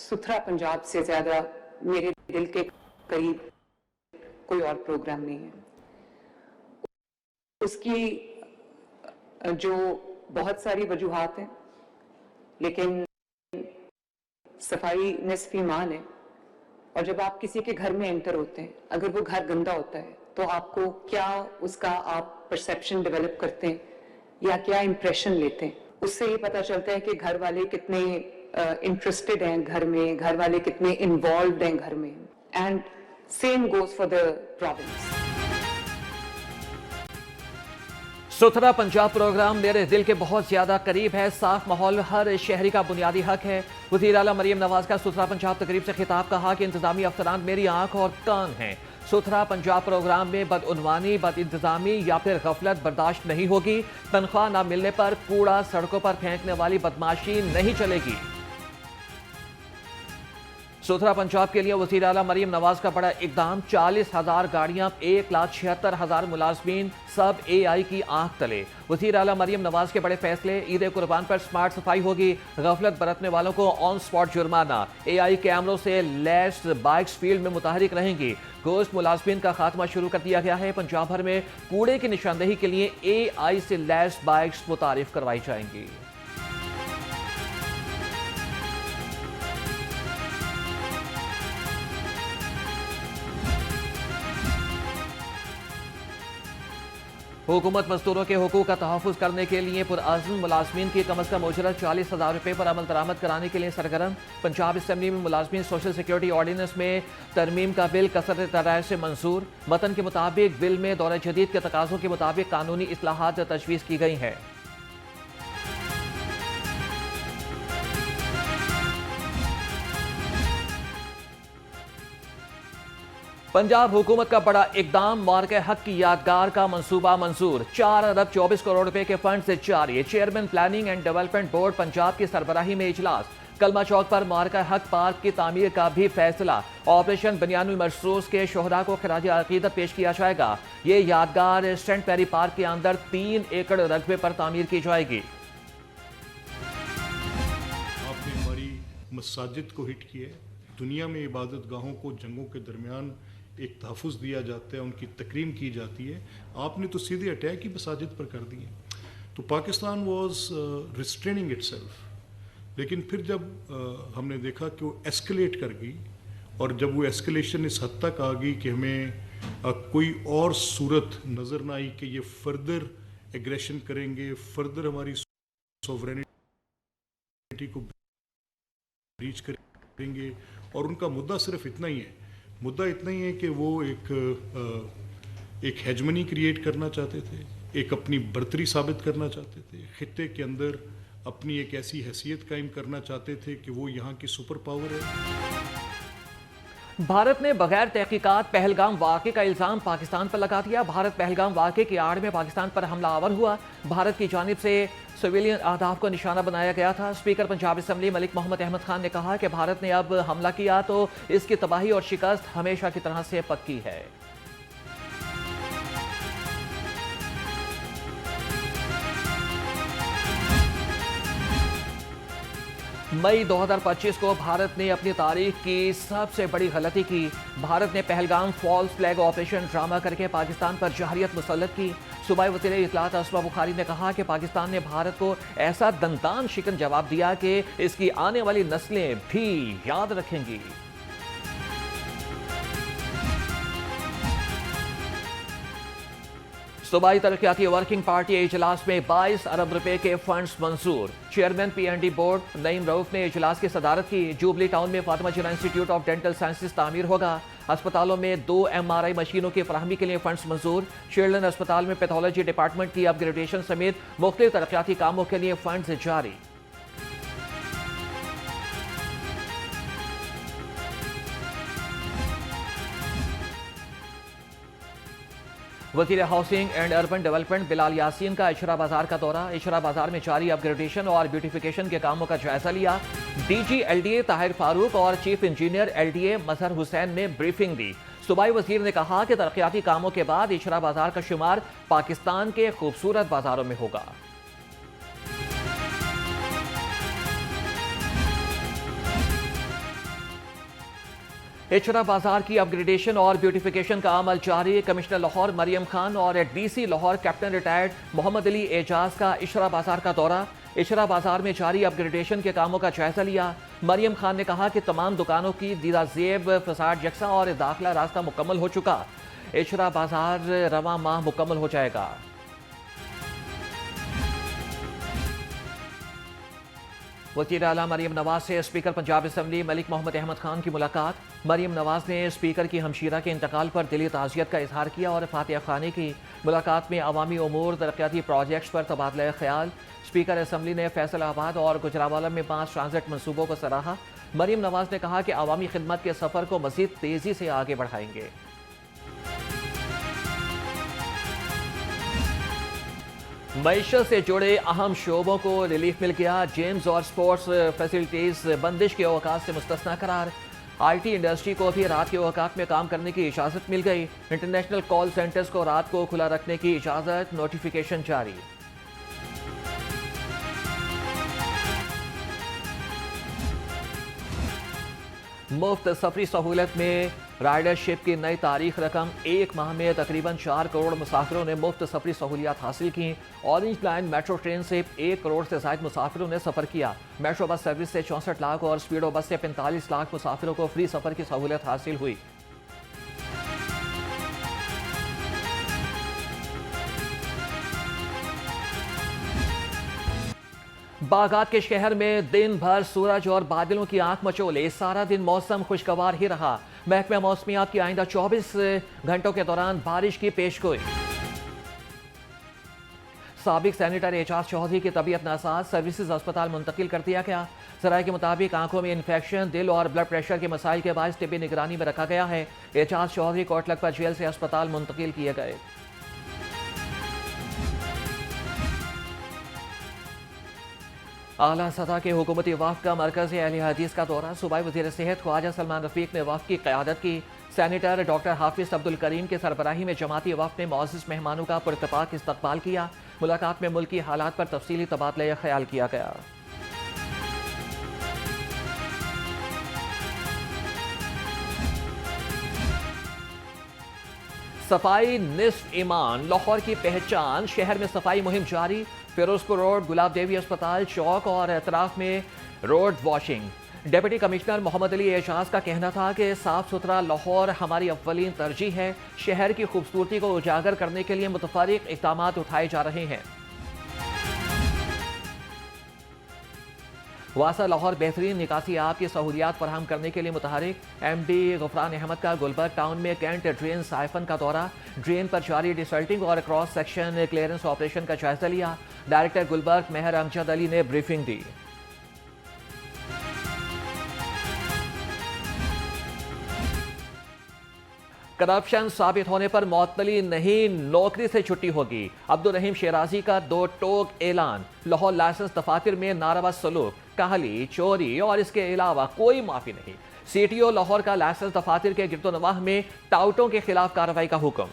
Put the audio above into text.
सुथरा पंजाब से ज्यादा मेरे दिल के करीब कोई और प्रोग्राम नहीं है। उसकी जो बहुत सारी वजूहात हैं, लेकिन सफाई निस्फ ईमान है। और जब आप किसी के घर में एंटर होते हैं, अगर वो घर गंदा होता है तो आपको क्या उसका आप परसेप्शन डेवलप करते हैं या क्या इंप्रेशन लेते हैं, उससे ये पता चलता है कि घर वाले कितने इंटरेस्टेड हैं घर में, घर वाले कितने इन्वॉल्व हैं घर में। And same goes for the province. सुथरा पंजाब प्रोग्राम मेरे दिल के बहुत ज्यादा करीब है। साफ माहौल हर शहरी का बुनियादी हक है। वज़ीर आला मरियम नवाज का सुथरा पंजाब तकरीब से खिताब, कहा कि इंतजामी अफसरान मेरी आंख और कान हैं। सुथरा पंजाब प्रोग्राम में बदउनवानी, बद इंतजामी या फिर गफलत बर्दाश्त नहीं होगी। तनख्वाह न मिलने पर कूड़ा सड़कों पर फेंकने वाली बदमाशी नहीं चलेगी। सुथरा पंजाब के लिए वज़ीर आला मरियम नवाज का बड़ा इकदाम, 40,000 गाड़ियां, 1,76,000 मुलाजमीन, सब AI की आंख तले। वज़ीर आला मरियम नवाज के बड़े फैसले, ईद कुर्बान पर स्मार्ट सफाई होगी, गफलत बरतने वालों को ऑन स्पॉट जुर्माना, AI कैमरों से लैस बाइक्स फील्ड में मुतहरिक रहेंगी। गोश्त मुलाजमीन का खात्मा शुरू कर दिया गया है। पंजाब भर में कूड़े की निशानदेही के लिए AI से लैस बाइक्स मुतारिफ करवाई जाएंगी। हुकूमत मजदूरों के हुकूक का तहफ़्फ़ुज़ करने के लिए पुरअज़्म मुलाजमीन की कम अज़ कम उजरत 40,000 रुपये पर अमल दरामद कराने के लिए सरगर्म। पंजाब असम्बली में मुलाजमीन सोशल सिक्योरिटी ऑर्डिनेंस में तरमीम का बिल कसरत राय से मंजूर। मतन के मुताबिक बिल में दौर जदीद के तकाज़ों के मुताबिक कानूनी इस्लाहात तजवीज़ की गई हैं। पंजाब हुकूमत का बड़ा इकदाम, मार्के हक की यादगार का मंसूबा मंजूर। 4 अरब 24 करोड़ रुपए के फंड से जारी। Chairman planning and development board Punjab की सरबराही में इजलास। कलमा चौक पर मार्का हक पार्क की तामीर का भी फैसला। ऑपरेशन बनियानुल मरसूस के शोहदा को खिराज अकीदत पेश किया जाएगा। ये यादगार सेंट पेरी पार्क के अंदर 3 एकड़ रकबे पर तामीर की जाएगी। आपने हमारी मसाजिद को हिट किया है। दुनिया में इबादत गाहों को जंगों के दरमियान एक तहफ़्फ़ुज़ दिया जाता है, उनकी तकरीम की जाती है। आपने तो सीधे अटैक ही मसाजिद पर कर दिए। तो पाकिस्तान वॉज रिस्ट्रेनिंग इटसेल्फ, लेकिन फिर जब हमने देखा कि वो एस्केलेट कर गई, और जब वो एस्केलेशन इस हद तक आ गई कि हमें कोई और सूरत नज़र ना आई कि ये फर्दर एग्रेशन करेंगे, फर्दर हमारी सोवरेनिटी को ब्रीच करेंगे। और उनका मुद्दा सिर्फ इतना ही है, मुद्दा इतना ही है कि वो एक हेजमनी क्रिएट करना चाहते थे, एक अपनी बर्तरी साबित करना चाहते थे, खित्ते के अंदर अपनी एक ऐसी हैसियत कायम करना चाहते थे कि वो यहाँ की सुपर पावर है। भारत ने बगैर तहकीकात पहलगाम वाक़े का इल्ज़ाम पाकिस्तान पर लगा दिया। भारत पहलगाम वाक़े की आड़ में पाकिस्तान पर हमलावर हुआ। भारत की जानिब से सिविलियन अहदाफ को निशाना बनाया गया था। स्पीकर पंजाब असम्बली मलिक मोहम्मद अहमद खान ने कहा कि भारत ने अब हमला किया तो इसकी तबाही और शिकस्त हमेशा की तरह से पक्की है। मई 2025 को भारत ने अपनी तारीख की सबसे बड़ी गलती की। भारत ने Pahalgam false flag operation drama करके पाकिस्तान पर जहरियत मुसल्लत की। सूबाई वज़ीर इत्तलात असमा बुखारी ने कहा कि पाकिस्तान ने भारत को ऐसा दंतान शिकन जवाब दिया कि इसकी आने वाली नस्लें भी याद रखेंगी। सूबाई तरक्याती वर्किंग पार्टी इजलास में 22 अरब रुपए के फंड्स मंजूर। Chairman PND board Naeem Rauf ने इजलास की सदारत की। जुबली टाउन में फातिमा जिन्ना इंस्टीट्यूट ऑफ डेंटल साइंसेज तामीर होगा। अस्पतालों में 2 MRI मशीनों की फराहमी के लिए फंड्स मंजूर। चिल्ड्रन अस्पताल में पैथोलॉजी डिपार्टमेंट की अपग्रेडेशन समेत मुख्तलिफ तरक्याती कामों के लिए फंड्स जारी। वज़ीर housing and urban development Bilal Yasin का इशरा बाजार का दौरा। इशरा बाजार में जारी अपग्रेडेशन और ब्यूटिफिकेशन के कामों का जायजा लिया। DG LDA ताहिर फारूक और चीफ इंजीनियर LDA मजहर हुसैन ने ब्रीफिंग दी। सूबाई वज़ीर ने कहा कि तरक्याती कामों के बाद इशरा बाजार का शुमार पाकिस्तान के खूबसूरत बाजारों में होगा। इचरा बाजार की अपग्रेडेशन और ब्यूटिफिकेशन का अमल जारी। कमिश्नर लाहौर मरियम खान और DC Lahore captain retired Mohammad Ali Ejaz का इचरा बाजार का दौरा। इचरा बाजार में जारी अपग्रेडेशन के कामों का जायजा लिया। मरियम खान ने कहा कि तमाम दुकानों की दीदा जेब, फसाड यकसा और दाखिला रास्ता मुकम्मल हो चुका। इचरा बाजार रवा माह मुकम्मल हो जाएगा। वज़ीर आला मरियम नवाज से स्पीकर पंजाब असम्बली मलिक मोहम्मद अहमद खान की मुलाकात। मरियम नवाज ने स्पीकर की हमशीरा के इंतकाल पर दिली ताज़ियत का इजहार किया और फातिहा खानी की। मुलाकात में अवामी उमूर, तरक्याती प्रोजेक्ट्स पर तबादला ख्याल। स्पीकर असम्बली ने फैसलाबाद और गुजरावाला में 5 ट्रांजिट मनसूबों को सराहा। मरियम नवाज ने कहा कि अवामी खिदमत के सफ़र को मज़ीद तेज़ी से आगे बढ़ाएंगे। मईशत से जुड़े अहम शोबों को रिलीफ मिल गया। जेम्स और स्पोर्ट्स फैसिलिटीज बंदिश के औकात से मुस्तस्ना करार। IT इंडस्ट्री को भी रात के औकात में काम करने की इजाज़त मिल गई। इंटरनेशनल कॉल सेंटर्स को रात को खुला रखने की इजाज़त, नोटिफिकेशन जारी। मुफ्त सफरी सहूलत में राइडरशिप की नई तारीख रकम। 1 माह में तकरीबन 4 करोड़ मुसाफिरों ने मुफ्त सफरी सहूलियात हासिल की। ऑरेंज लाइन मेट्रो ट्रेन से 1 करोड़ से ज़ायद मुसाफिरों ने सफ़र किया। मेट्रो बस सर्विस से 64 लाख और स्पीडो बस से 45 लाख मुसाफिरों को फ्री सफ़र की सहूलत हासिल हुई। बागात के शहर में दिन भर सूरज और बादलों की आंख मचोले। सारा दिन मौसम खुशगवार ही रहा। महकमा मौसमियात की आइंदा 24 घंटों के दौरान बारिश की पेशगोई। साबिक सैनिटर एजाज चौधरी की तबीयत नासाज, सर्विसेज अस्पताल मुंतकिल कर दिया गया। जराये के मुताबिक आंखों में इन्फेक्शन, दिल और ब्लड प्रेशर के मसाइल के बायस तिब्बी निगरानी में रखा गया है। एजाज चौधरी कोटलखपत जेल से अस्पताल मुंतकिल किए गए। आला सतह के हुकूमती वफ़द का मरकज़ अहले हदीस का दौरा। सूबाई वज़ीर सेहत ख्वाजा सलमान रफ़ीक ने वफ़द की क़यादत की। सैनिटर डॉक्टर हाफिज़ अब्दुल करीम के सरबराही में जमाती वफ़द ने मुअज़्ज़ज़ मेहमानों का पुरइत्तेफ़ाक इस्तक़बाल किया। मुलाकात में मुल्की हालात पर तफसीली तबादला ख्याल किया गया। सफाई निस्फ ईमान, लाहौर की पहचान। शहर में सफाई मुहिम जारी। फिरोजपुर रोड, गुलाब देवी अस्पताल चौक और एतराफ में road washing. Deputy commissioner Mohammad Ali Ejaz का कहना था कि साफ सुथरा लाहौर हमारी अव्वलीन तरजीह है। शहर की खूबसूरती को उजागर करने के लिए मुतफर्रिक इक़दाम उठाए जा रहे हैं। वासा लाहौर बेहतरीन निकासी आब की सहूलियात फराहम करने के लिए मुतहरिक। MD गुफरान अहमद का गुलबर्ग टाउन में कैंट ड्रेन साइफन का दौरा। ड्रेन पर जारी डिसल्टिंग और क्रॉस सेक्शन क्लियरेंस ऑपरेशन का जायजा लिया। डायरेक्टर गुलबर्ग मेहर अमजद अली ने ब्रीफिंग दी। करप्शन साबित होने पर मुअत्तली नहीं, नौकरी से छुट्टी होगी। अब्दुल रहीम शेराजी का 2 टोक ऐलान। लाहौर लाइसेंस दफातर में नारवा सलूक, काहली, चोरी और इसके अलावा कोई माफी नहीं। CTO लाहौर का लाइसेंस दफातर के गिरदोनवाह में टाउटों के खिलाफ कार्रवाई का हुक्म।